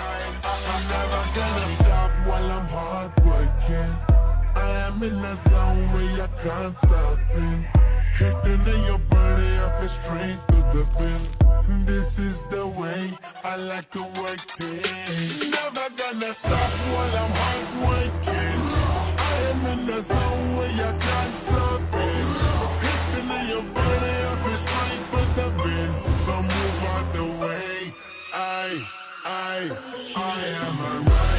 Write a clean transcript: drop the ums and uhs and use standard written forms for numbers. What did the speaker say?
I'm never gonna stop while I'm hard working. I am in the zone where you can't stop in. Hitting in your body, I feel straight to the pin. This is the way I like to work it. Never gonna stop while I'm hard working. I am in the zone where you can't stop it. Hitting in your body, I feel straight to the pin. So move out the way. I am a